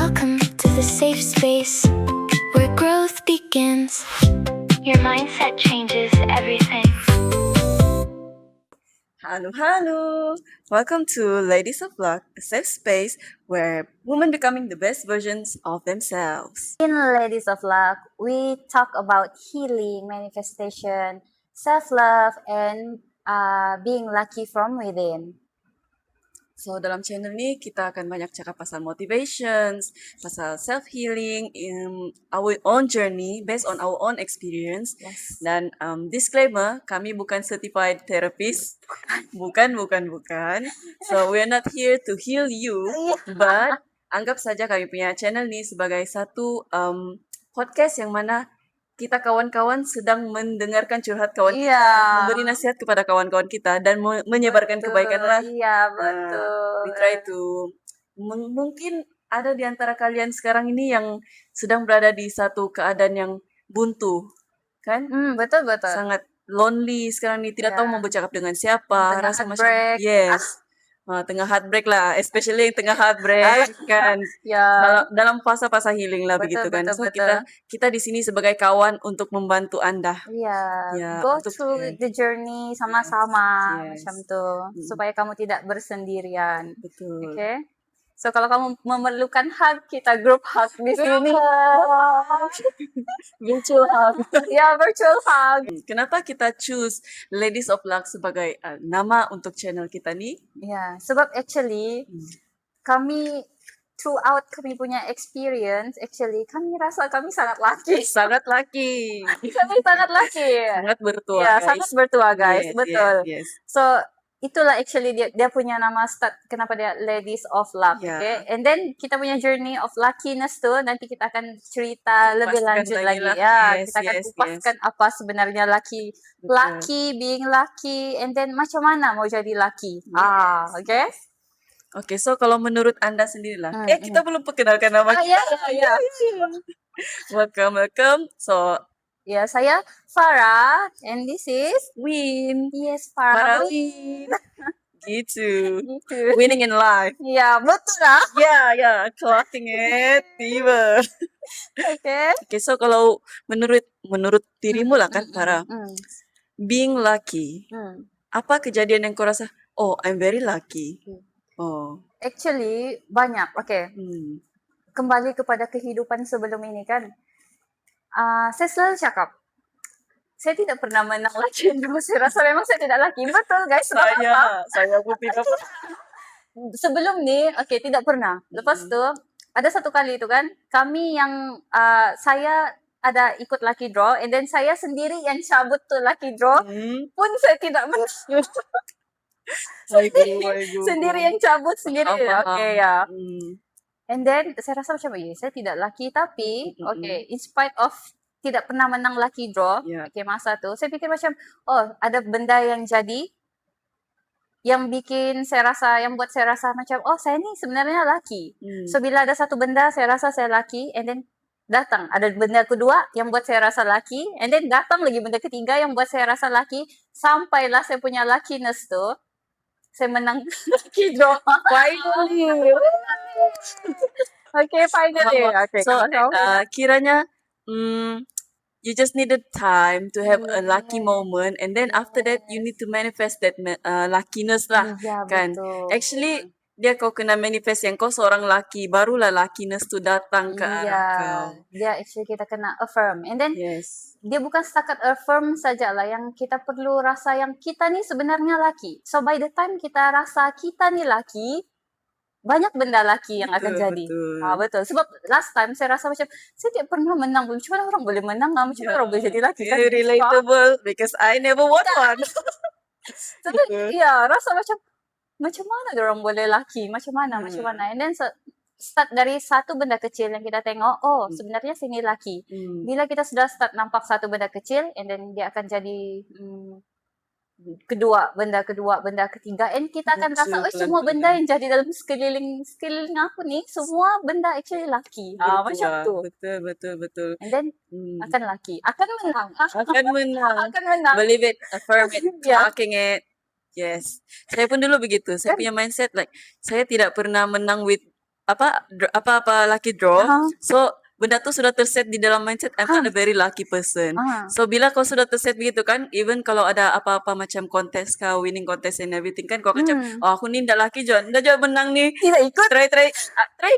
Welcome to the safe space where growth begins. Your mindset changes everything. Halo. Welcome to Ladies of Luck, a safe space where women becoming the best versions of themselves. In Ladies of Luck, we talk about healing, manifestation, self-love, and being lucky from within. So, dalam channel ini kita akan banyak cakap pasal motivations, pasal self-healing in our own journey based on our own experience. Yes. Dan disclaimer, kami bukan certified therapist. Bukan. So, we are not here to heal you, but anggap saja kami punya channel ini sebagai satu podcast yang mana kita kawan-kawan sedang mendengarkan curhat kawan kita, memberi nasihat kepada kawan-kawan kita dan menyebarkan kebaikan lah. Iya, betul. We try to mungkin ada di antara kalian sekarang ini yang sedang berada di satu keadaan yang buntu, kan? Betul. Sangat lonely sekarang ini, tidak tahu mau bercakap dengan siapa, Tengah rasa macam heartbreak. yes. Tengah heartbreak lah, especially yang tengah heartbreak kan. Ya. Dalam fase-fase healing lah Betul, begitu kan. betul, So betul. kita di sini sebagai kawan untuk membantu Anda. Iya, Ya, go untuk- through the journey sama-sama Yes. macam tuh, supaya kamu tidak bersendirian. Betul. Oke. So kalau kamu memerlukan hug, kita group hug di sini. Virtual hug. Ya, virtual hug. Kenapa kita choose Ladies of Luck sebagai nama untuk channel kita nih? Ya, sebab actually kami throughout kami punya experience, actually kami rasa kami sangat lucky. Sangat lucky. Kami sangat lucky. Sangat bertuah Ya, guys. sangat bertuah guys, Yes, betul. Yes. So itulah actually dia punya nama start, kenapa dia Ladies of Luck, Yeah. okay? And then kita punya journey of luckiness tuh nanti kita akan cerita lebih Kupaskan lanjut lagi lagi. lah. Ya, Yes, kita akan yes, kupaskan apa sebenarnya lucky, being lucky, and then macam mana mau jadi lucky. Okay? Oke, so kalau menurut Anda sendiri lah. Kita belum perkenalkan nama kita. Ya. Welcome. So, Ya, saya Farah, and this is win. yes Farah. Win. Gitu. Gitu. Winning in life. Ya, betul lah. Ya, clocking it. Tiba. Okay. Oke, so kalau menurut dirimu lah kan, Farah. Being lucky. Apa kejadian yang kau rasa, oh, I'm very lucky. Oh. Actually banyak. Okay. Kembali kepada kehidupan sebelum ini kan, saya selalu cakap, saya tidak pernah menang laki. Saya rasa memang saya tidak laki. Betul guys. Saya pun tidak pernah. Sebelum ni, okay, tidak pernah. Lepas tu, ada satu kali itu kan, kami yang, saya ada ikut lucky draw, and then saya sendiri yang cabut tu lucky draw, pun saya tidak menang. Sendiri yang cabut sendiri. Okay, ya. And then saya rasa macam saya tidak lucky, tapi okay, in spite of tidak pernah menang lucky draw, okay, masa tu saya fikir macam, oh, ada benda yang jadi yang bikin saya rasa, yang buat saya rasa macam, oh, saya ni sebenarnya lucky. So bila ada satu benda saya rasa saya lucky, and then datang ada benda kedua yang buat saya rasa lucky, and then datang lagi benda ketiga yang buat saya rasa lucky, sampailah saya punya luckiness tu saya menang lucky draw. Finally. Okay, finally. Okay, So, kiranya you just needed time to have a lucky moment, and then after that you need to manifest that luckiness lah, Ya, kan? betul. Actually dia kau kena manifest yang kau seorang lucky, barulah luckiness tu datang ke arah kau. Dia actually kita kena affirm, and then Yes. dia bukan setakat affirm sajalah, yang kita perlu rasa yang kita ni sebenarnya lucky. So by the time kita rasa kita ni lucky, banyak benda lucky yang akan jadi. Betul. Sebab last time saya rasa macam saya tidak pernah menang. Macam mana orang boleh menang? Macam mana orang boleh jadi lucky? Very relatable because I never won one. Tapi ya, rasa macam mana orang boleh lucky? Macam mana? And then start dari satu benda kecil yang kita tengok, oh, sebenarnya saya ni lucky. Bila kita sudah start nampak satu benda kecil, and then dia akan jadi benda kedua, benda ketiga, and kita akan rasa, oh, semua benda yang jadi dalam sekeliling aku ni, semua benda actually lucky. Macam tu. Betul. And then akan lucky, akan menang. Akan menang. Believe it, affirm it, Yeah. talking it. Yes. Saya pun dulu begitu. Saya punya mindset like saya tidak pernah menang with apa lucky draw. Uh-huh. So benda tu sudah terset di dalam mindset I'm not a very lucky person. So bila kau sudah terset begitu kan, even kalau ada apa-apa macam kontes kau, winning contest and everything kan, kau macam oh aku ni ndak lucky John, ndak John menang ni. Tidak ikut. Try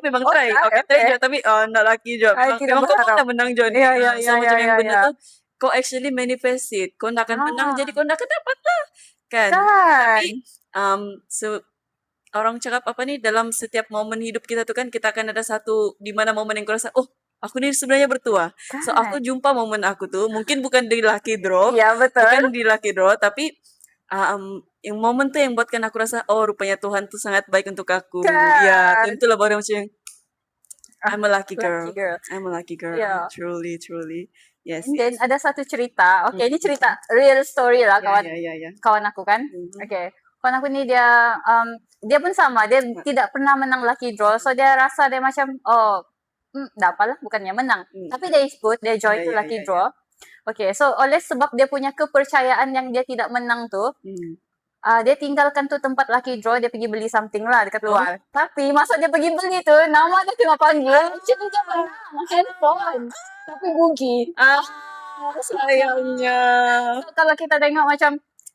memang Oh, try. try, Try okay. John tapi ndak lucky John. Tidak Memang kau berharap. ndak menang John. Ya, ya, So ya, macam ya, yang ya, benda ya. tu kau actually manifest it. Kau ndak akan menang jadi kau ndak akan dapat lah. Kan? Kan. Tapi so orang cakap apa ni, dalam setiap momen hidup kita tu kan kita akan ada satu di mana momen yang kau rasa oh aku ni sebenarnya bertuah. So aku jumpa momen aku tu mungkin bukan di lucky draw, Iya, betul. bukan di lucky draw tapi yang momen tu yang buatkan aku rasa oh rupanya Tuhan tu sangat baik untuk aku. Kan. Ya, tentulah baru macam yang I'm a lucky girl. Lucky girl. I'm a lucky girl. Yeah. Truly. Yes. And then ada satu cerita. Okay, ini cerita real story lah kawan Ya. kawan aku kan. Okay. Kawan aku ni dia dia pun sama. Dia tidak pernah menang lucky draw. So dia rasa dia macam tak apalah bukannya menang. Tapi dia ikut, dia join to lucky draw. Okay, so oleh sebab dia punya kepercayaan yang dia tidak menang tu, dia tinggalkan tu tempat lucky draw, dia pergi beli something lah dekat luar. Tapi masa dia pergi beli tu, nama dia kena panggil, macam dia menang handphone. Tapi rugi. Sayangnya. So, kalau kita tengok macam,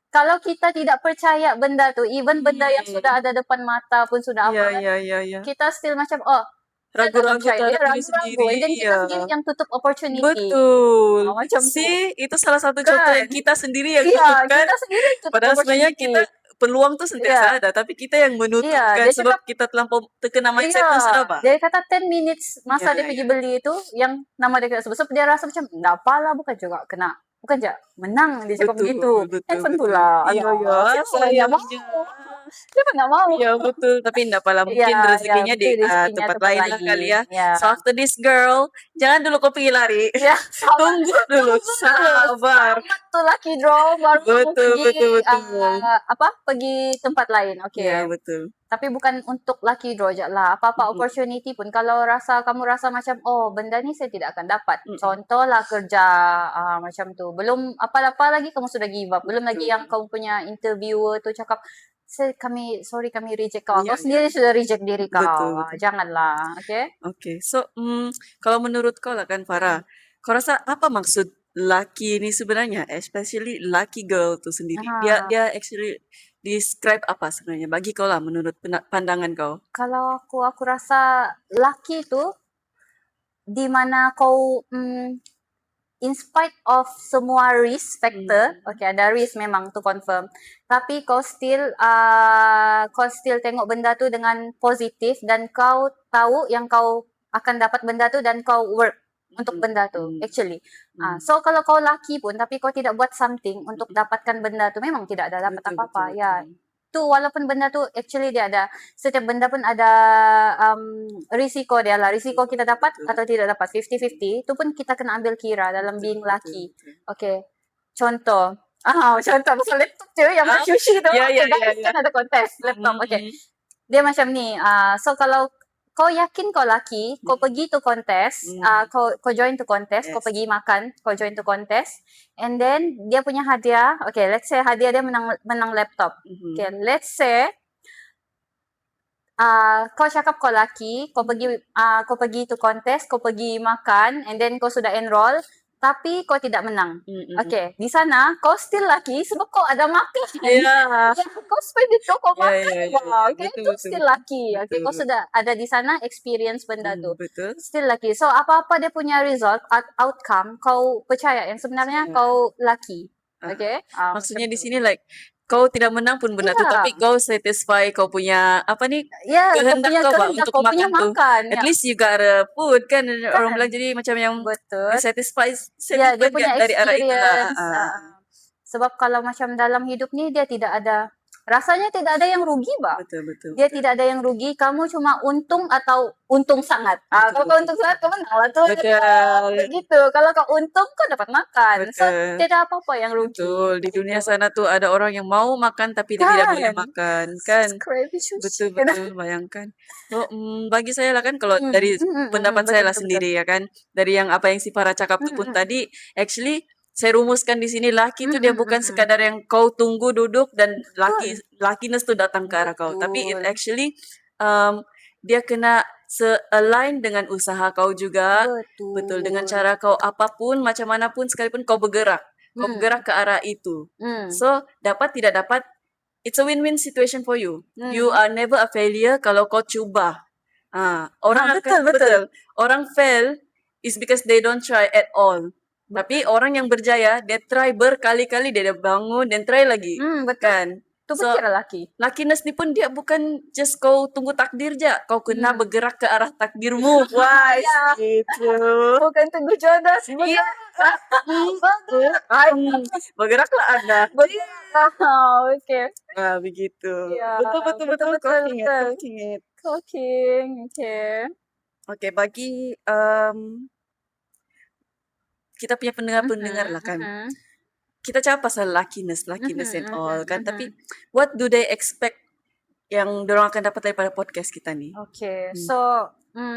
kalau kita tidak percaya benda tu, even benda yang sudah ada depan mata pun sudah apa, Ya. kita still macam, Ragu-ragu saya terhadap diri ragu-ragu. sendiri. And then kita sendiri yang tutup opportunity. Betul. Macam tu. See, itu salah satu contoh yang kita sendiri yang Iya, tutupkan. kita sendiri yang tutup Padahal sebenarnya opportunity. kita peluang tu sentiasa ada, tapi kita yang menutupkan dia sebab cakap- kita terlampau terkena mindset tu sudah apa? Dia kata 10 minutes masa Ya, dia pergi beli itu yang nama dia kena sebut. So, dia rasa macam, tak apalah, bukan juga kena. Bukan je menang, dia cakap begitu. Handphone pula. Iya, Siapa yang mau? Siapa nak mau? Ya betul, tapi enggak apalah mungkin Ya, rezekinya di mungkin rezekinya tempat tempat lain lah lain. kali ya. Ya. So after this girl, jangan dulu kau pergi lari. Ya, Tunggu dulu, sabar. tu lucky draw baru Betul, pergi betul. pergi tempat lain. Okay. Ya betul. Tapi bukan untuk lucky draw je lah. Apa-apa opportunity pun kalau kamu rasa macam benda ni saya tidak akan dapat. Contohlah kerja macam tu. Belum apa-apa lagi kamu sudah give up. Belum lagi yang kamu punya interviewer tu cakap kami reject kau. Kau sendiri sudah reject diri kau. Betul. Janganlah. Okay? Okay, so kalau menurut kau lah kan Farah, kau rasa apa maksud lucky ni sebenarnya, especially lucky girl tu sendiri? Dia actually describe apa sebenarnya bagi kau lah menurut pandangan kau? Kalau aku rasa lucky tu di mana kau in spite of semua risk factor, okay, ada risk memang tu confirm. Tapi kau still tengok benda tu dengan positif dan kau tahu yang kau akan dapat benda tu dan kau work untuk benda tu actually. So kalau kau lucky pun tapi kau tidak buat something untuk dapatkan benda tu, memang tidak ada dapat apa-apa. Ya. Tu walaupun benda tu actually dia ada, setiap benda pun ada risiko dia lah. Risiko kita dapat atau tidak dapat 50-50. Tu pun kita kena ambil kira dalam being lucky. Okay. Contoh pasal laptop je yang sushi tu. Ya. Kan ada kontes laptop. Okay. Dia macam ni. So kalau kau yakin kau lucky, kau pergi to contest, kau join to contest, kau pergi makan, kau join to contest, and then dia punya hadiah, okay, let's say hadiah dia menang laptop. Okay, let's say kau cakap kau lucky, kau pergi to contest, kau pergi makan, and then kau sudah enroll, tapi kau tidak menang. Okay, di sana kau still lucky sebab kau ada makan. Ya. Kau spend itu kau makan. Okay, Betul, itu betul. still lucky. Okay, Betul, kau sudah ada di sana experience benda tu. Betul. Still lucky. So apa-apa dia punya result, outcome, kau percaya yang sebenarnya kau lucky. Okay? Maksudnya di sini like kau tidak menang pun benda tu, Ya. tapi kau satisfy kau punya apa ni Ya, kau kehendak punya kau kehendak, untuk kau punya makan tu. makan. At Ya. least you got a food kan, orang bilang jadi macam yang Betul. satisfy Ya, dia punya dari arah itulah. experience. Sebab kalau macam dalam hidup ni dia tidak ada, rasanya tidak ada yang rugi, Mbak. Betul. Dia tidak ada yang rugi, kamu cuma untung atau untung sangat. Kalau kau untung sangat, kau menang lah tu. Betul. Begitu. Kalau kau untung, kau dapat makan. So, Betul. tidak apa-apa yang rugi. Betul, di dunia sana tuh ada orang yang mau makan tapi dia tidak Kan? boleh makan, kan? Crazy sushi. Betul, bayangkan. So, bagi saya lah kan, kalau dari pendapat saya lah betul. sendiri ya kan, dari yang apa yang si Farah cakap tu pun tadi, actually saya rumuskan di sini laki itu dia bukan sekadar yang kau tunggu duduk dan lakiness tuh datang ke arah kau, tapi it Betul. actually dia kena se-align dengan usaha kau juga. Betul. Betul, dengan cara kau apapun, macam manapun sekalipun kau bergerak. Kau bergerak ke arah itu. So, dapat tidak dapat, it's a win-win situation for you. You are never a failure kalau kau cuba. Orang betul. Orang fail is because they don't try at all. Tapi orang yang berjaya, dia try berkali-kali, dia bangun dan try lagi. Betul. Kan? Itu So, kira laki. luckiness ni pun dia bukan just kau tunggu takdir je. Kau kena bergerak ke arah takdirmu. Wah, gitu. Bukan tunggu jodoh. Iya. Bergeraklah Anda. Oke. Begitu. Ya, Betul. betul. Cooking it. Cooking. Oke. Okay, bagi kita punya pendengar-pendengar lah kan. Kita cakap pasal luckiness and all kan. Tapi what do they expect yang dorang akan dapat daripada podcast kita ni? Okay, so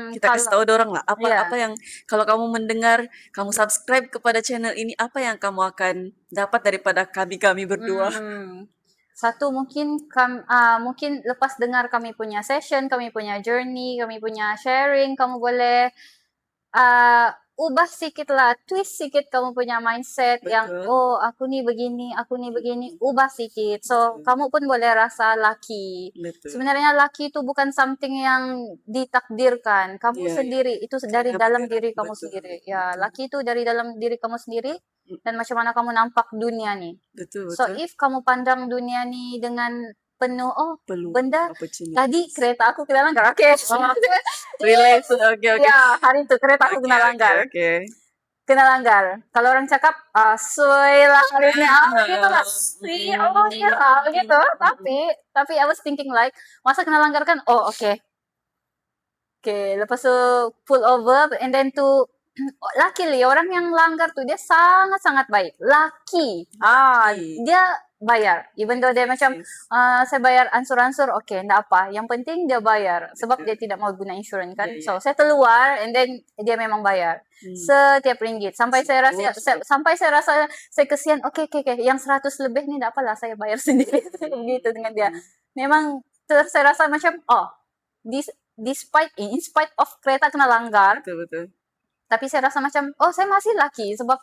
kita kasih tahu dorang lah apa yang kalau kamu mendengar, kamu subscribe kepada channel ini, apa yang kamu akan dapat daripada kami berdua. Satu, mungkin mungkin lepas dengar kami punya session, kami punya journey, kami punya sharing, kamu boleh ubah sikit lah, twist sikit kamu punya mindset. Betul. Yang aku ni begini, ubah sikit. So kamu pun boleh rasa lucky. Betul. Sebenarnya lucky itu bukan something yang ditakdirkan. Kamu sendiri, itu dari dalam diri kamu sendiri. Ya, lucky itu dari dalam diri kamu sendiri dan macam mana kamu nampak dunia ni. Betul. So if kamu pandang dunia ni dengan penuh benda tadi kereta aku kena langgar. Okay. Relax. Okay. Ya, hari itu kereta aku kena langgar. Okay. Kena langgar. Kalau orang cakap soy lah hari ini gitu lah. Gitu. Tapi I was thinking like masa kena langgar kan okay, lepas tu pull over and then to luckily orang yang langgar tu dia sangat-sangat baik. Lucky. Dia bayar. Even though dia macam saya bayar ansur-ansur, okay, enggak apa. Yang penting dia bayar sebab dia tidak mau guna insurans kan. So saya keluar and then dia memang bayar. Setiap ringgit sampai saya rasa saya kesian. Okay. Yang 100 lebih ni enggak apalah saya bayar sendiri. Begitu dengan dia. Memang saya rasa macam in spite of kereta kena langgar. Betul. Tapi saya rasa macam saya masih lucky sebab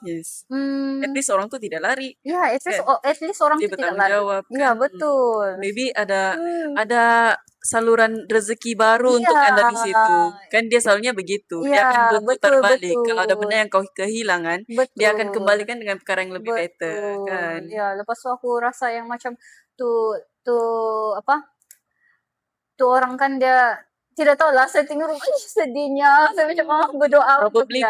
at least orang tu tidak lari. Ya, at least orang tu tidak lari. Jawab, kan? Ya, betul. Maybe ada saluran rezeki baru untuk anda di situ. Kan dia selalunya begitu. Dia akan berputar balik. Kalau ada benda yang kau kehilangan, dia akan kembalikan dengan perkara yang lebih better, kan? Ya, lepas tu aku rasa yang macam tu orang kan dia tidak tahu lah, saya tengok sedihnya, saya macam berdoa probably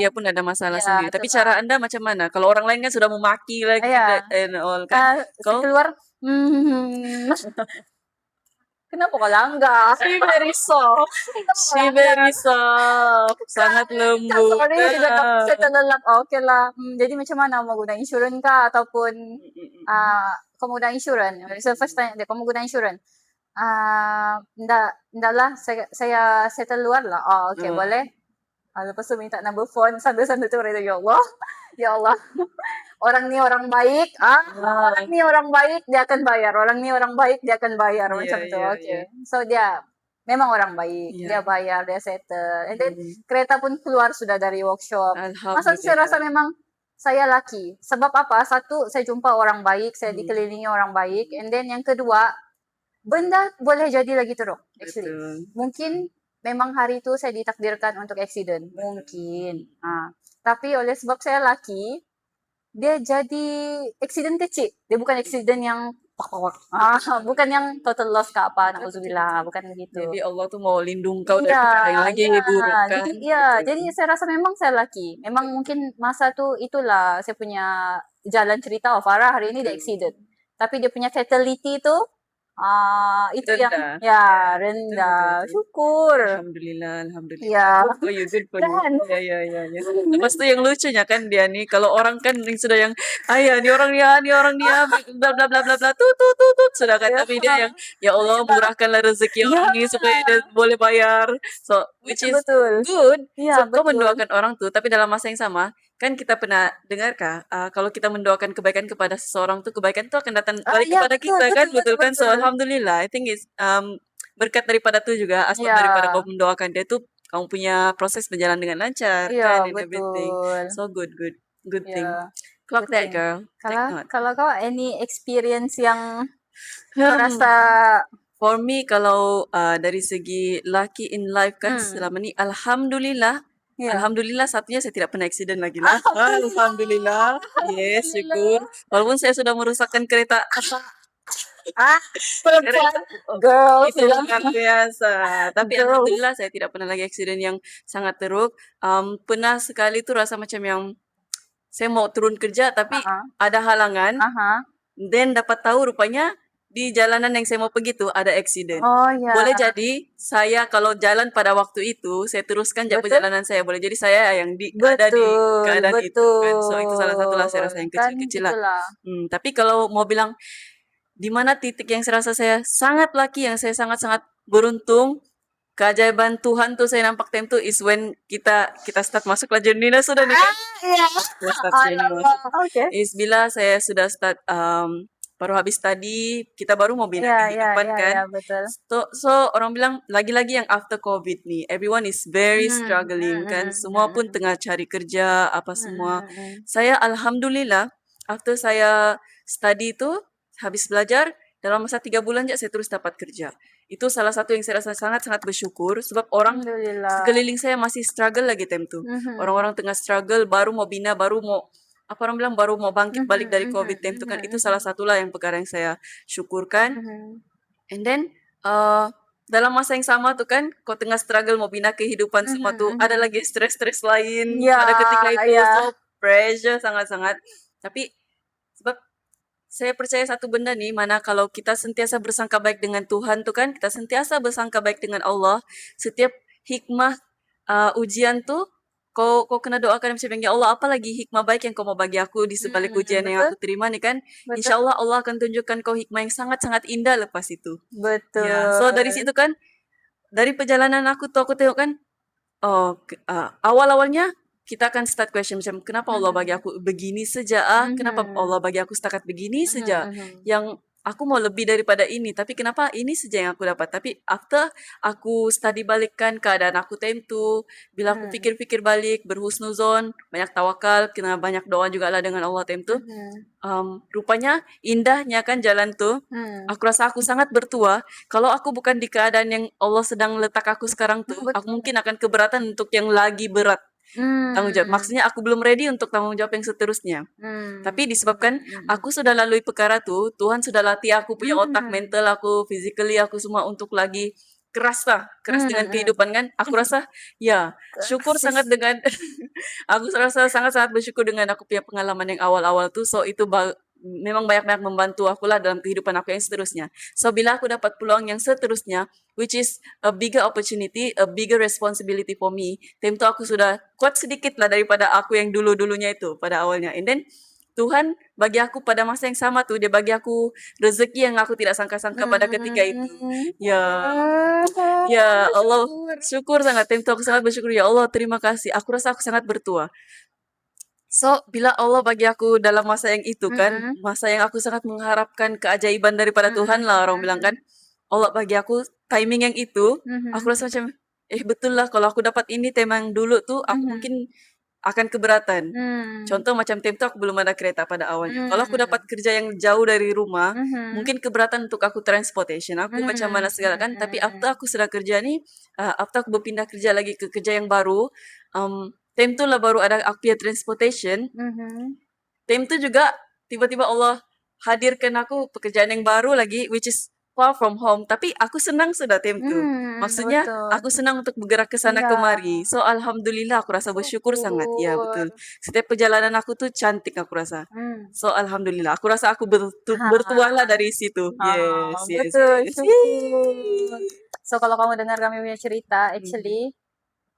dia pun ada masalah sendiri. Tapi cara anda macam mana? Kalau orang lain kan sudah memaki lagi and all kan. Kau keluar kenapa kau langgar? She very soft. Sangat lembut. Saya terlelap. Okay lah. Jadi macam mana mau guna insurans kah ataupun kamu guna insurans? So first time kamu guna insurans. Enggak lah, saya settle luar lah. Okay, boleh. Lepas tu minta number phone sambil tu berita, ya Allah. Orang ni orang baik. Orang ni orang baik, dia akan bayar. Orang ni orang baik, dia akan bayar. Macam tu. Okay. So dia memang orang baik. Dia bayar, dia settle. And then kereta pun keluar sudah dari workshop. Masa saya rasa memang saya lucky. Sebab apa? Satu, saya jumpa orang baik, saya dikelilingi orang baik. And then yang kedua, benda boleh jadi lagi teruk. Actually. Mungkin memang hari itu saya ditakdirkan untuk accident. Mungkin. Tapi oleh sebab saya lucky, dia jadi accident kecil. Dia bukan accident yang bukan yang total loss ke apa, na'udzubillah, bukan begitu. Jadi Allah tu mau lindung kau dari perkara yang lagi buruk kan. Jadi saya rasa memang saya lucky. Memang mungkin masa tu itulah saya punya jalan cerita. Farah hari ini dia accident. Tapi dia punya fatality tu itu rendah. Yang rendah. Syukur. Alhamdulillah. Ya. You good for you. Ya. Lepas tu yang lucunya kan dia ni, kalau orang kan sudah yang ni orang dia bla bla bla bla bla tut sudah kan, tapi dia yang ya Allah murahkanlah rezeki orang ni supaya dia boleh bayar. So which is good. So kau mendoakan orang tu, tapi dalam masa yang sama kan kita pernah dengar kalau kita mendoakan kebaikan kepada seseorang tu, kebaikan tu akan datang balik kepada kita kan, betul kan? So alhamdulillah, I think it's berkat daripada tuh juga, asbab daripada Ya, kau mendoakan dia tuh, kamu punya proses berjalan dengan lancar, iya kan, and everything. betul. So good thing. Ya, Clock good that, thing. girl. Take Kalau note. kalau kau any experience yang kau Hmm. rasa For me, kalau dari segi lucky in life kan, hmm, selama ni Alhamdulillah, ya. Alhamdulillah satunya saya tidak pernah accident lagi lah. Alhamdulillah. Alhamdulillah. Yes, syukur. Alhamdulillah. Walaupun saya sudah merusakkan kereta, Ah, kereta perempuan, girls, itu bilang luar biasa. Tapi girls. Alhamdulillah saya tidak pernah lagi accident yang sangat teruk. Pernah sekali tuh rasa macam yang saya mau turun kerja tapi Aha, ada halangan. aha. Then dapat tahu rupanya di jalanan yang saya mau pergi tuh ada accident. Oh ya, Boleh jadi saya kalau jalan pada waktu itu, saya teruskan je betul, perjalanan saya. Boleh jadi saya yang ada di betul, keadaan itu kan. So itu salah satu lah saya betul. rasa yang Kan kecil-kecil lah. itulah. Tapi kalau mau bilang di mana titik yang saya rasa saya sangat lucky, yang saya sangat-sangat beruntung, keajaiban Tuhan tuh saya nampak time tuh is when kita start masuk lah journey dah sudah nih kan. Iya. Kita start journey Allah. Oke. is bila saya sudah start baru habis tadi, kita baru mau bina Ya, ya, kehidupan ya, kan. ya, betul. So orang bilang lagi-lagi yang after COVID nih, everyone is very struggling kan. Semua pun tengah cari kerja apa semua. Saya alhamdulillah after saya study itu habis belajar dalam masa 3 bulan je saya terus dapat kerja. Itu salah satu yang saya rasa sangat-sangat bersyukur sebab orang Alhamdulillah. sekeliling saya masih struggle lagi time tu. Orang-orang tengah struggle, baru mau bina, baru mau apa orang bilang baru mau bangkit balik dari COVID time tu kan. Itu salah satulah yang perkara yang saya syukurkan. And then dalam masa yang sama tuh kan, kau tengah struggle mau bina kehidupan semua tuh, ada lagi stres-stres lain Ya, pada ketika itu. ya. So pressure sangat-sangat. Tapi sebab saya percaya satu benda nih, mana kalau kita sentiasa bersangka baik dengan Tuhan tuh kan, kita sentiasa bersangka baik dengan Allah, setiap hikmah ujian tuh, kau kena doakan macam yang, ya Allah, apa lagi hikmah baik yang kau mau bagi aku di sebalik ujian yang betul, aku terima nih kan. betul, Insya Allah Allah akan tunjukkan kau hikmah yang sangat-sangat indah lepas itu. betul. Ya, so dari situ kan, dari perjalanan aku tuh aku tengok kan, awal-awalnya kita akan start question macam kenapa Allah bagi aku begini saja kenapa Allah bagi aku setakat begini saja, yang aku mau lebih daripada ini, tapi kenapa ini saja yang aku dapat. Tapi after aku study balikkan keadaan aku time tu, bila aku fikir-fikir balik, berhusnuzon, banyak tawakal, kena banyak doa juga lah dengan Allah time tu, rupanya indahnya kan jalan tu. Aku rasa aku sangat bertua. Kalau aku bukan di keadaan yang Allah sedang letak aku sekarang tu, aku mungkin akan keberatan untuk yang lagi berat tanggung jawab. Maksudnya aku belum ready untuk tanggung jawab yang seterusnya. Tapi disebabkan aku sudah lalui perkara tu, Tuhan sudah latih aku punya otak, mental aku, physically aku semua untuk lagi keras dengan kehidupan kan. Aku rasa ya syukur sangat dengan aku rasa sangat-sangat bersyukur dengan aku punya pengalaman yang awal-awal tu. So itu memang banyak-banyak membantu aku lah dalam kehidupan aku yang seterusnya. So bila aku dapat peluang yang seterusnya, which is a bigger opportunity, a bigger responsibility for me, time tu aku sudah kuat sedikit lah daripada aku yang dulu-dulunya itu pada awalnya. And then Tuhan bagi aku pada masa yang sama tu, dia bagi aku rezeki yang aku tidak sangka-sangka pada ketika itu. Ya Allah, syukur sangat. Time tu aku sangat bersyukur, ya Allah terima kasih. Aku rasa aku sangat bertua. So, bila Allah bagi aku dalam masa yang itu kan, masa yang aku sangat mengharapkan keajaiban daripada Tuhan lah orang bilang kan, Allah bagi aku timing yang itu, aku rasa macam, betul lah kalau aku dapat ini tema yang dulu tuh, aku mungkin akan keberatan. Contoh macam time tu aku belum ada kereta pada awalnya. Kalau aku dapat kerja yang jauh dari rumah, mungkin keberatan untuk aku transportation. Aku macam mana segala kan. Tapi after aku sudah kerja nih, after aku berpindah kerja lagi ke kerja yang baru, time tu lah baru ada aku punya transportation. Time tu juga tiba-tiba Allah hadirkan aku pekerjaan yang baru lagi, which is far from home. Tapi aku senang sudah time tu. Maksudnya betul. aku senang untuk bergerak ke sana Ya. kemari. So alhamdulillah aku rasa bersyukur sangat. Ya betul. Setiap perjalanan aku tuh cantik aku rasa. So alhamdulillah. Aku rasa aku bertuah lah dari situ. Yes. Betul, syukur. So kalau kamu dengar kami punya cerita, actually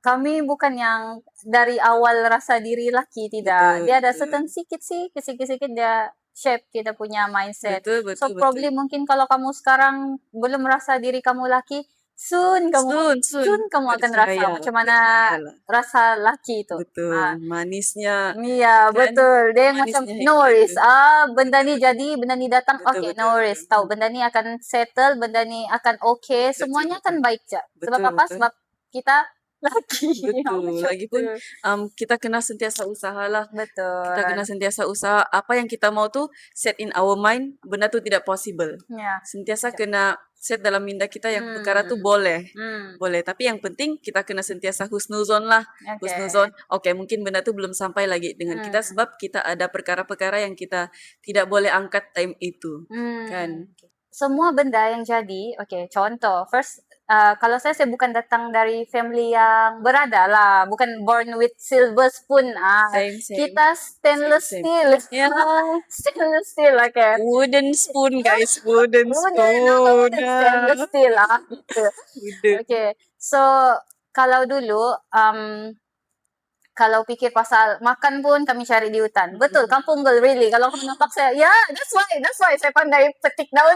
kami bukan yang dari awal rasa diri laki, tidak. Betul, Dia ada betul. certain sikit-sikit dia shape kita punya mindset. Betul. So probably mungkin kalau kamu sekarang belum merasa diri kamu laki, soon kamu Soon kamu akan rasa percaya, macam mana percayalah. rasa laki itu. Betul, manisnya Iya, kan, betul. Dia yang macam manisnya no hidup worries. itu. Benda ni jadi, benda ni datang, Betul, okay, betul, no worries. Tahu benda ni akan settle, benda ni akan okay, betul, semuanya betul, akan baik je. Sebab betul, apa? betul. Sebab kita laki. Betul. Macam Lagipun tu. kita kena sentiasa usahalah. Betul. Kita kena sentiasa usaha. Apa yang kita mau tu set in our mind, benda tu tidak possible. Ya. Sentiasa kena set dalam minda kita yang perkara tu boleh. Boleh. Tapi yang penting kita kena sentiasa husnuzon lah. Okay. Husnuzon. Okay, mungkin benda tu belum sampai lagi dengan kita sebab kita ada perkara-perkara yang kita tidak boleh angkat time itu. Kan? Semua benda yang jadi, okay, contoh, first, kalau saya bukan datang dari family yang berada lah, bukan born with silver spoon. Same. Kita stainless Same. steel. Yeah. Stainless steel, okay. Wooden spoon, guys. Wooden spoon. Stainless steel gitu. Wooden. Okay, so kalau dulu, kalau fikir pasal makan pun kami cari di hutan. Betul, kampung girl really. Kalau kamu nampak saya, that's why saya pandai petik daun.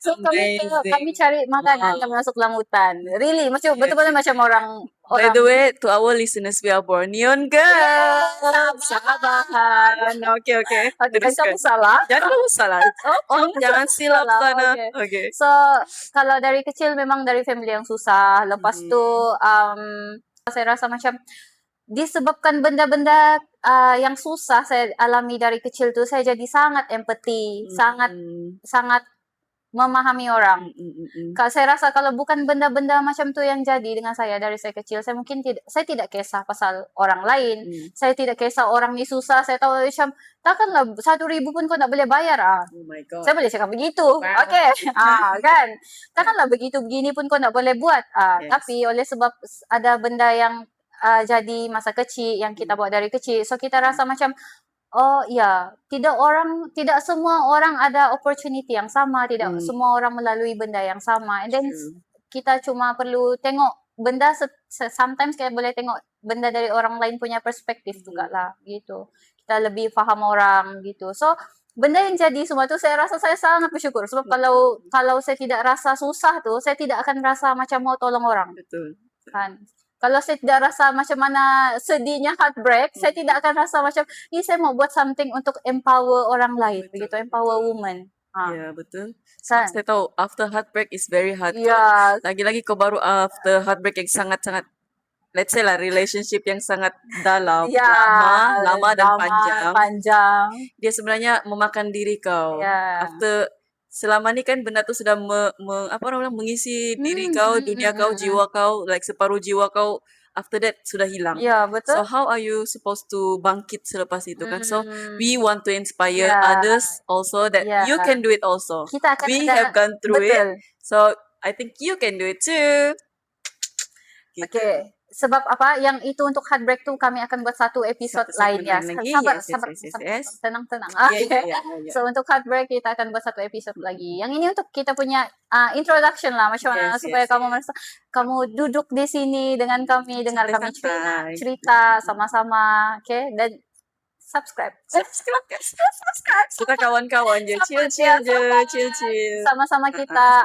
So kami cari makanan, kami masuk dalam hutan. Really, macam betul-betul macam orang. By the way, to our listeners, we are Bornean girls. Sabahan. Okay. Okay, Teruskan. kamu salah. Jangan kamu salah. Jangan silap salah, sana. okay. Okay. So, kalau dari kecil memang dari family yang susah. Lepas tu, saya rasa macam disebabkan benda-benda yang susah saya alami dari kecil tu, saya jadi sangat empati, sangat memahami orang. Saya rasa kalau bukan benda-benda macam tu yang jadi dengan saya dari saya kecil, saya mungkin saya tidak kisah pasal orang lain. Saya tidak kisah orang ni susah. Saya tahu macam takkanlah 1,000 pun kau tak boleh bayar. Oh my God. Saya boleh cakap begitu. Okay. Kan? Takkanlah begini pun kau tak boleh buat. Tapi oleh sebab ada benda yang jadi masa kecil yang kita buat dari kecil, so kita rasa macam tidak semua orang ada opportunity yang sama, tidak semua orang melalui benda yang sama, and then kita cuma perlu tengok benda sometimes kita boleh tengok benda dari orang lain punya perspektif juga lah gitu. Kita lebih faham orang gitu. So benda yang jadi semua tu saya rasa saya sangat bersyukur sebab kalau saya tidak rasa susah tu, saya tidak akan rasa macam mau tolong orang. Betul. Kan? Kalau saya tidak rasa macam mana sedihnya heartbreak, saya tidak akan rasa macam ni saya mau buat something untuk empower orang lain, begitu, empower woman. Ya, betul. Saya tahu after heartbreak is very hard. Ya. Lagi-lagi kau baru after heartbreak yang sangat-sangat, let's say lah, relationship yang sangat dalam, lama dan panjang. Dia sebenarnya memakan diri kau. After selama ni kan benda tu sudah mengisi diri kau, dunia kau, jiwa kau, like separuh jiwa kau, after that sudah hilang. Ya, betul. So how are you supposed to bangkit selepas itu kan? So we want to inspire others also that you can do it also. We have gone through it. So I think you can do it too. Gitu. Okay. Sebab apa yang itu untuk heartbreak tu kami akan buat satu episode lain ya. Sabar. Tenang. Okay. So untuk heartbreak kita akan buat satu episode lagi. Yang ini untuk kita punya introduction lah, macam mana supaya kamu merasa kamu duduk di sini dengan kami, dengar kami cerita sama-sama, okay? Dan subscribe. Kita kawan-kawan je, chill. Sama-sama kita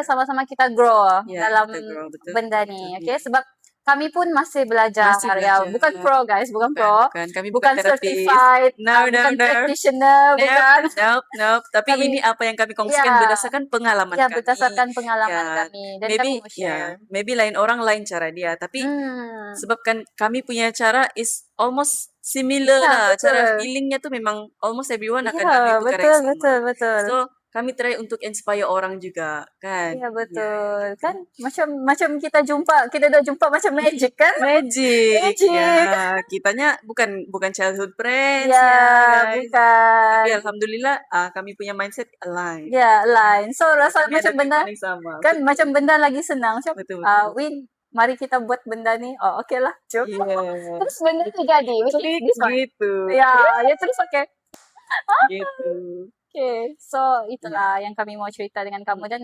sama-sama kita grow dalam benda ni, okay? Sebab kami pun masih belajar. Ya. Bukan pro guys, bukan pro. Bukan certified, bukan practitioner, bukan. Nope. Tapi ini apa yang kami kongsikan berdasarkan pengalaman kami. Berdasarkan pengalaman kami. Dan kami mau share. Maybe lain orang lain cara dia, tapi sebabkan kami punya cara is almost similar lah. Cara feelingnya tu memang almost everyone akan ambil perkara yang sama. Betul. So kami try untuk inspire orang juga, kan? Ya, betul. Kan macam kita dah jumpa macam magic kan? Magic. Ya, kitanya bukan childhood friends guys. Bukan. Tapi alhamdulillah kami punya mindset align. Ya, align. So rasa kami macam benda sama. Kan macam benda lagi senang. Macam betul. Win, mari kita buat benda ni. Okay lah. Cuk. Yeah. Terus benda tu jadi. Gitu. Ya, terus okay. Gitu. Okay, so itulah yang kami mau cerita dengan kamu dan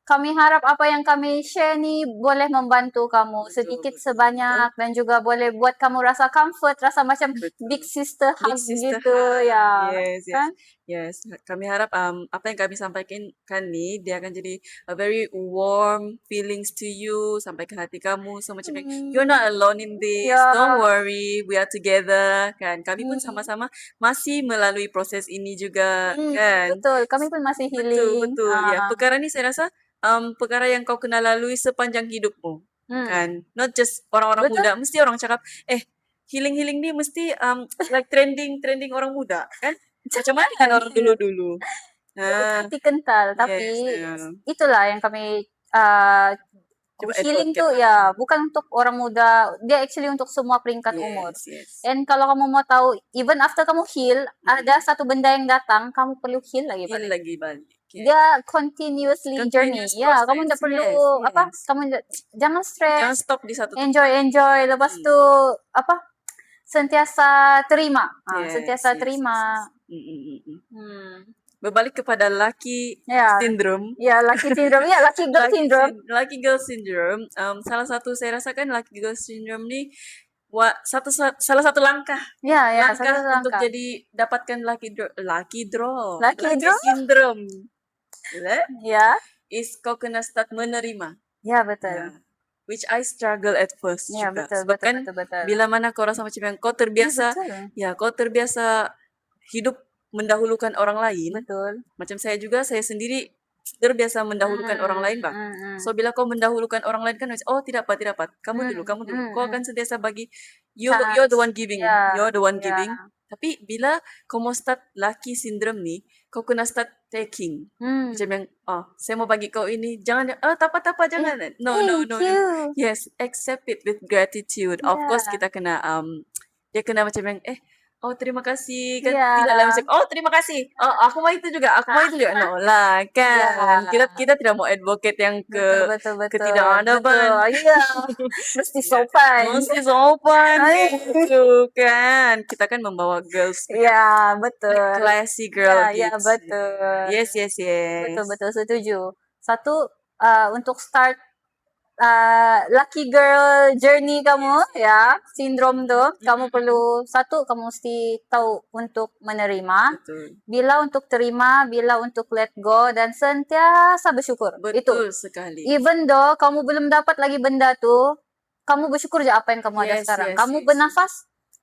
kami harap apa yang kami share ni boleh membantu kamu sedikit sebanyak dan juga boleh buat kamu rasa comfort, rasa macam big sister hug gitu ya. Yes. Kan? Yes, kami harap apa yang kami sampaikan nih dia akan jadi a very warm feelings to you sampai ke hati kamu. So macam yang, you're not alone in this. Ya. Don't worry, we are together kan. Kami pun Hmm. sama-sama masih melalui proses ini juga kan. Betul. Kami pun masih Betul, healing. betul. Ya, perkara ni saya rasa perkara yang kau kena lalui sepanjang hidupmu kan. Not just orang-orang Betul. muda. Mesti orang cakap, healing-healing ni mesti like trending orang muda kan. Macam mana kan orang dulu-dulu? Hati kental. Tapi Yes, itulah yang kami Cuba healing advocate tuh lah. ya bukan untuk orang muda, dia actually untuk semua peringkat umur. Yes. And kalau kamu mau tahu, even after kamu heal, ada satu benda yang datang, kamu perlu heal lagi Heal balik. lagi balik. Okay. Dia continuously journey. Continuous Ya, process, kamu tidak perlu yes. apa? Kamu jangan stress. Jangan stop di satu Enjoy. Lepas tu apa? Sentiasa terima. Yes, Sentiasa yes, terima. Berbalik kepada lucky Ya. syndrome. Ya, lucky syndrome. Ya, lucky girl syndrome. Lucky girl syndrome. Salah satu saya rasakan lucky girl syndrome ni salah satu langkah Ya, langkah satu untuk langkah. jadi dapatkan lucky draw Lucky draw? syndrome Ya. is kau kena start menerima. Ya, betul. Ya. Which I struggle at first Ya, juga. betul, Sebab betul, kan betul. bila mana kau rasa macam yang kau terbiasa, Ya, betul. kau terbiasa hidup mendahulukan orang lain. Betul. Macam saya juga, saya sendiri terbiasa mendahulukan orang lain, Bang. So bila kau mendahulukan orang lain kan, oh tidak apa, kamu dulu. Kau akan sentiasa bagi, you're the one giving, Ya, you're the one ya. giving. Tapi bila kau mau start lucky syndrome ni, kau kena start taking. Macam yang, saya mau bagi kau ini, jangan, tak apa, jangan. No. Thank you. Yes, accept it with gratitude. Of Yeah. course kita kena, dia kena macam yang, terima kasih kan, Yeah. tidak lah macam terima kasih, aku mau itu juga, no lah kan. Kita tidak mau advocate yang Betul. ketidakadaban. Iya. Mesti sopan. Mesti sopan gitu kan. Kita kan membawa girls, Iya, betul. like classy girl Ya, gitu. betul. Yes. Betul, setuju. Satu, untuk start lucky girl journey kamu, ya, sindrom tuh, kamu perlu, satu, kamu mesti tahu untuk menerima, Betul. bila untuk terima, bila untuk let go, dan sentiasa bersyukur. Betul Itu. sekali. Even though kamu belum dapat lagi benda tuh, kamu bersyukur je apa yang kamu ada Yes, sekarang. yes, Kamu yes. bernafas,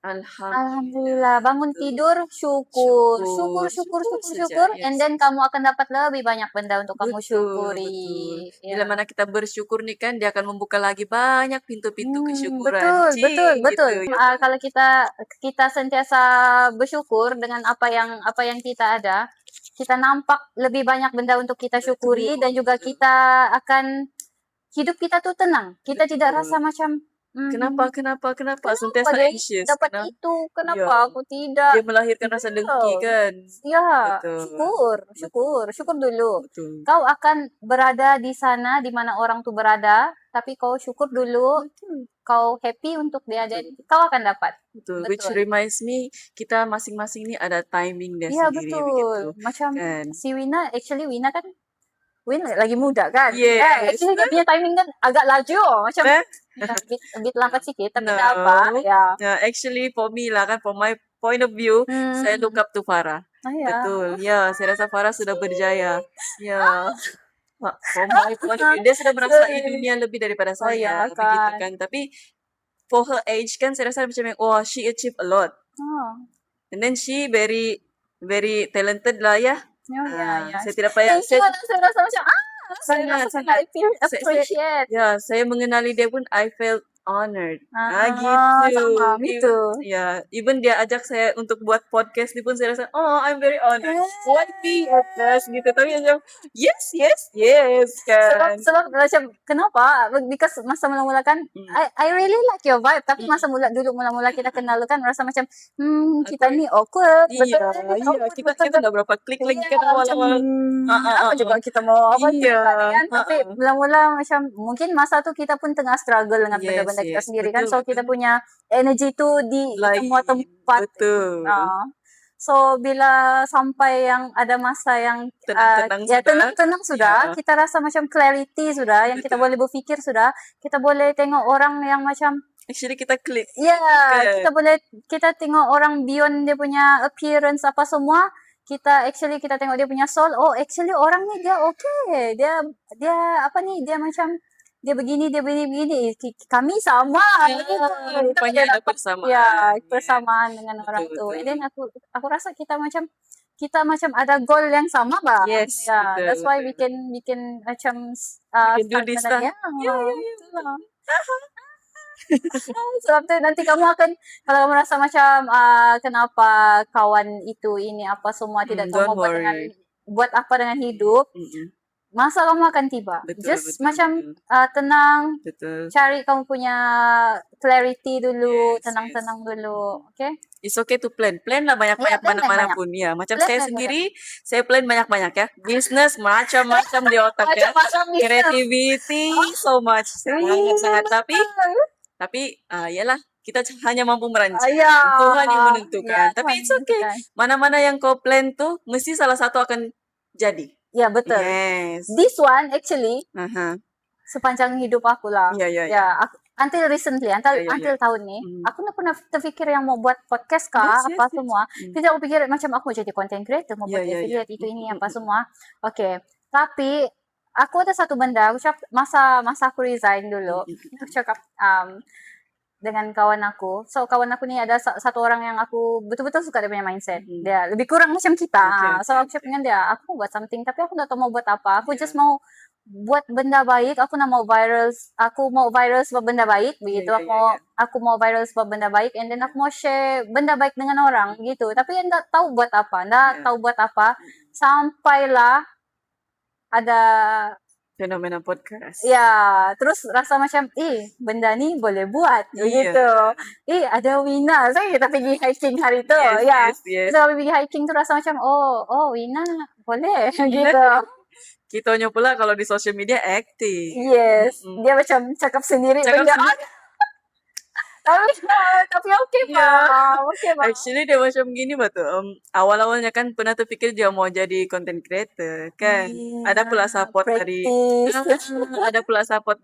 Alhamdulillah. Alhamdulillah. Bangun tidur, syukur. Syukur Syukur. saja, And yes. then kamu akan dapat lebih banyak benda untuk kamu syukuri. Betul. Ya. Bila mana kita bersyukur nih kan, dia akan membuka lagi banyak pintu-pintu kesyukuran. Betul. Gitu. Kalau kita sentiasa bersyukur dengan apa yang kita ada, kita nampak lebih banyak benda untuk kita syukuri, dan juga kita akan hidup kita tuh tenang. Kita tidak rasa macam Kenapa? Sentiasa dia anxious. dapat itu? Kenapa Ya. aku tidak? Dia melahirkan rasa dengki kan. Ya, Betul. syukur dulu. Betul. Kau akan berada di sana di mana orang tuh berada, tapi kau syukur dulu. Kau happy untuk dia, dan kau akan dapat. Betul. Which reminds me, kita masing-masing nih ada timing dia Iya, sendiri betul. begitu. Macam kan. si Wina kan Wina lagi muda kan? Yes. Actually dia punya timing kan agak laju. Macam a bit lambat sikit, tapi No. tak apa. Ya. Actually, for me lah kan, from my point of view, saya look up to Farah. Ya. Betul. Ya, saya rasa Farah sudah berjaya. Ya. From my point of view, dia sudah merasai dunia lebih daripada saya. ya Begitu kan. kan. Tapi, for her age kan, saya rasa macam yang, she achieved a lot. And then she very, very talented lah ya. Ya. Saya tidak payah. Saya rasa macam Sangat. appreciate. Ya, saya mengenali dia pun, I felt honored. Gitu. Sama, gitu. Ya, even dia ajak saya untuk buat podcast ni pun saya rasa, I'm very honored. Why be at us gitu. Tapi macam, yes kan. Sebab macam, kenapa? Because masa mula-mula kan, I really like your vibe. Tapi masa mula-mula kita kenal kan, rasa macam, kita ni awkward. Iya, kita dah berapa klik lagi kan awal-awal. Apa juga kita mau apa Iya. kan? Tapi mula-mula macam, mungkin masa tu kita pun tengah struggle dengan benda-benda kita sendiri kan. So kita punya energy tu di semua tempat. Betul. So bila sampai yang ada masa yang tenang sudah, kita rasa macam clarity sudah, yang kita boleh berfikir sudah, kita boleh tengok orang yang macam actually kita klik. kita tengok orang beyond dia punya appearance apa semua, kita tengok dia punya soul, oh actually orang ni dia okay, dia apa ni, dia macam dia begini kami sama gitu. Rupanya ada persamaan. Persamaan dengan orang tu. Betul. And then aku rasa kita macam ada goal yang sama bah. Yes, Yeah, betul, that's why betul. we can macam We can do start this dengan lah. itulah. Sebab tu nanti kamu akan, kalau kamu rasa macam kenapa kawan itu ini apa semua tidak tahu Don't mau buat worry. apa dengan hidup, masa kamu akan tiba. Betul, Just betul, macam betul. tenang, Betul. cari kamu punya clarity dulu, Yes, tenang-tenang dulu, okay? It's okay to plan. Plan lah banyak-banyak plan mana-mana banyak-banyak. pun. Ya, macam Plan saya banyak-banyak. sendiri, saya plan banyak-banyak ya. Business macam-macam di otak ya. Macam-macam business. Creativity so much. Sangat-sangat. Tapi yalah, kita hanya mampu merancang. Ya. Tuhan yang menentukan. Ya, Tapi Tuhan it's okay. menentukan. Mana-mana yang kau plan tuh, mesti salah satu akan jadi. Ya, betul. Yes. This one actually Aha. sepanjang hidup aku lah. Ya. Until recently, until tahun ni, aku tak pernah terfikir yang mau buat podcast kah, Yes. semua. Tidak aku fikir macam aku mau jadi content creator, mau buat affiliate, itu ini apa semua. Okay. Tapi aku ada satu benda, aku cakap masa aku resign dulu, aku cakap dengan kawan aku. So kawan aku ni ada satu orang yang aku betul-betul suka dia punya mindset. Dia lebih kurang macam kita. So aku cakap dengan dia, aku mau buat something tapi aku tak tahu mau buat apa. Aku just mau buat benda baik, aku mau viral sebab benda baik begitu. Aku mau viral sebab benda baik, and then aku mau share benda baik dengan orang gitu. Tapi enggak tahu buat apa, sampailah ada Fenomena podcast. ya, terus rasa macam benda ni boleh buat begitu. Ada Wina, saya kita pergi hiking hari tu. Yes. Kita pergi hiking tu rasa macam oh Wina boleh gitu. Kitanya pula kalau di social media aktif. Yes, dia macam cakap sendiri. Tapi okay pak. Actually dia macam gini betul. Awal-awalnya kan pernah terfikir dia mau jadi content creator kan. Ada pula support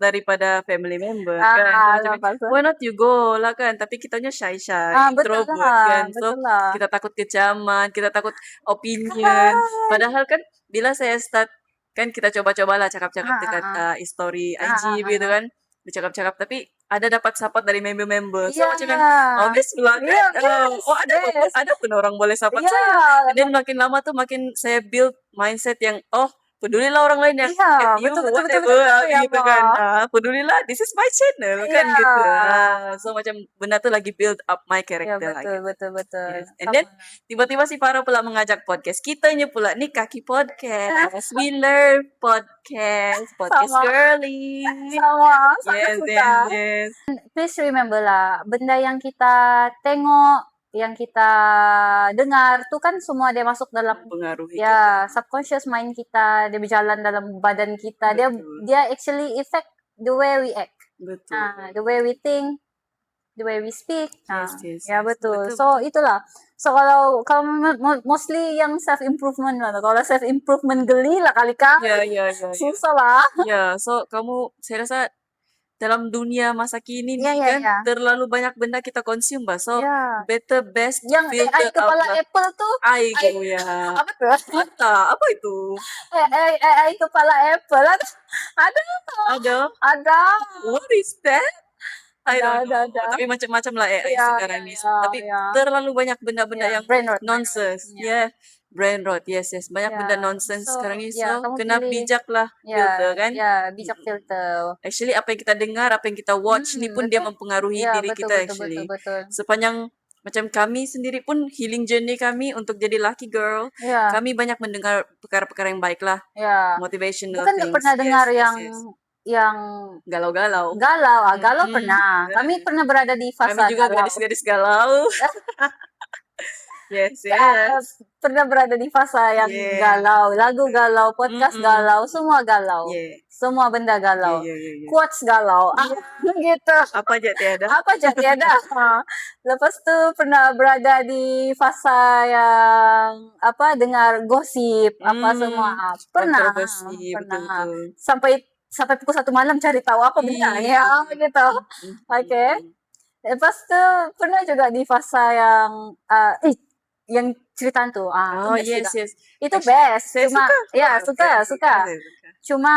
daripada family member kan. Macam, why not you go lah kan. Tapi kitanya shy, introvert kan. So kita takut kecaman, kita takut opinion. Padahal kan bila saya start kan kita coba-cobalah cakap-cakap dekat story IG gitu kan. Bercakap-cakap tapi ada dapat support dari member-member. So macam kan obvious pula kan. Ada pun orang boleh support saya. Dan makin lama tuh makin saya build mindset yang pedulilah orang lain yang betul, gitu kan. Pedulilah, this is my channel kan gitu. So macam benda tuh lagi build up my character lagi. Betul. Yes. And then tiba-tiba si Farah pula mengajak podcast. Kitanya pula nih Kaki Podcast. We learn podcast girly. Sama. Yes. Please remember lah, benda yang kita tengok, yang kita dengar tu kan semua dia masuk dalam pengaruhi subconscious mind kita, dia berjalan dalam badan kita. Dia actually affect the way we act. Betul. The way we think, the way we speak. Yes. Ya betul. So itulah. So kalau mostly yang self improvement lah. Kalau self improvement geli lah kali kan. Ya. Susah lah. Ya, so saya rasa dalam dunia masa kini kan terlalu banyak benda kita consume bah. So best yang AI kepala Apple tuh apa tuh? Apa itu? AI kepala Apple ada. What is that? Ada. Tapi macam-macam lah AI sekarang ni. Tapi terlalu banyak benda-benda yang nonsense. Brain rot, yes. Banyak benda nonsense sekarang ni. So, kena bijak lah filter kan. Bijak filter. Actually, apa yang kita dengar, apa yang kita watch ni pun dia mempengaruhi diri kita actually. Betul. Sepanjang macam kami sendiri pun healing journey kami untuk jadi lucky girl. Kami banyak mendengar perkara-perkara yang baik lah. Motivational things. Bukan pernah dengar yang galau-galau. Galau pernah. Kami pernah berada di fase kami juga gadis-gadis galau. Yes. Pernah berada di fase yang galau, lagu galau, podcast galau, semua galau. Semua benda galau. Quotes galau. Gitu. Apa aja tiada. Lepas tu pernah berada di fase yang dengar gosip apa semua. Pernah. Betul. Sampai pukul 1 malam cari tahu apa benda gitu. Okay. Lepas tu pernah juga di fase yang cerita hantu. Oh, Itu best yes, juga. yes. Itu Actually, best. saya Cuma suka. ya suka. Saya suka. Cuma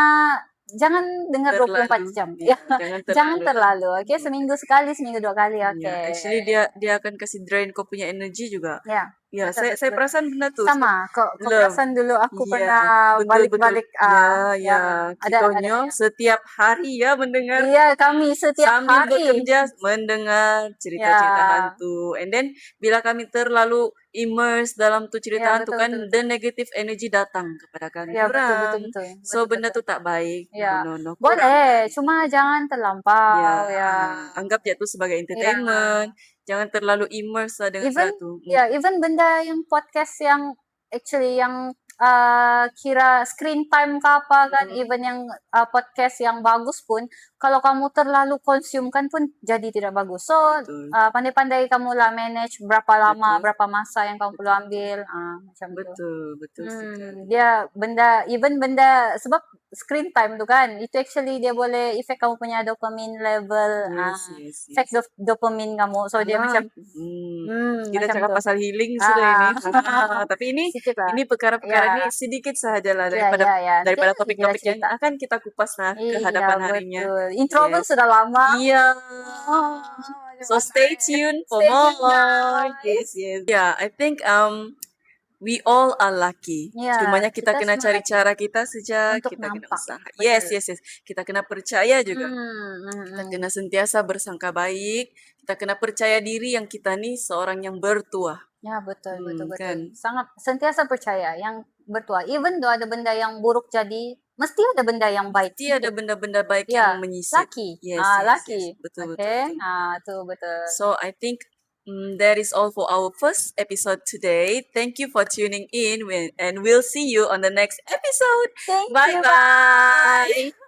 jangan dengar 24 Terlalu. jam. Ya, Ya, jangan jangan terlalu. Oke, Hmm. seminggu sekali, seminggu 2 kali. Ya, Oke. actually dia akan kasih drain kau punya energi juga. Ya. Ya, Betul, saya betul. perasan benar tuh. Sama, kok Belum. perasan dulu aku Iya, pernah betul. balik-balik Ya, yang Kikonyo setiap hari ya mendengar Iya, kami setiap sambil hari. bekerja mendengar cerita-cerita Ya. hantu. And then bila kami terlalu immerse dalam tuh cerita Ya, hantu betul, kan, betul, the negative energy datang kepada kami Ya, betul, orang. betul. So Betul, benda betul. tuh tak baik. Ya. No. Boleh, cuma jangan terlampau ya. Anggap dia tuh sebagai entertainment. Jangan terlalu immerse lah dengan Even satu. even benda yang podcast yang actually yang kira screen time ke apa kan, even yang podcast yang bagus pun, kalau kamu terlalu konsumkan pun jadi tidak bagus. So Betul. pandai-pandai kamu lah manage berapa lama, Betul. berapa masa yang kamu perlu ambil, macam itu. Betul sekali. Dia benda sebab screen time tu kan, itu actually dia boleh effect kamu punya dopamine level, Yes. effect dopamine kamu. So dia macam Kita macam cakap tu. pasal healing sudah ini. Tapi Sedikit lah. ini perkara-perkara ini sedikit saja lah daripada Nanti topik-topik kita yang akan kita kupas lah ke hadapan harinya. betul. Intro pun sudah lama. Iya. Oh, So stay tuned for Stay tuned, more. guys. Yes. Yeah, I think we all are lucky. Ya, Cumanya kita kita kena semua cari cara kita saja, untuk kita kena nampak. usaha. Betul. Yes. Kita kena percaya juga. Kita Hmm. kena sentiasa bersangka baik. Kita kena percaya diri yang kita nih seorang yang bertuah. Ya, betul. Kan? Sangat sentiasa percaya yang bertuah. Even though ada benda yang buruk jadi, mesti ada benda yang baik. Mesti ada benda-benda baik Ya, yang menyisip. Lucky. Yes. Lucky. Betul. Itu betul. So I think that is all for our first episode today. Thank you for tuning in, and we'll see you on the next episode. Thank you. Bye-bye.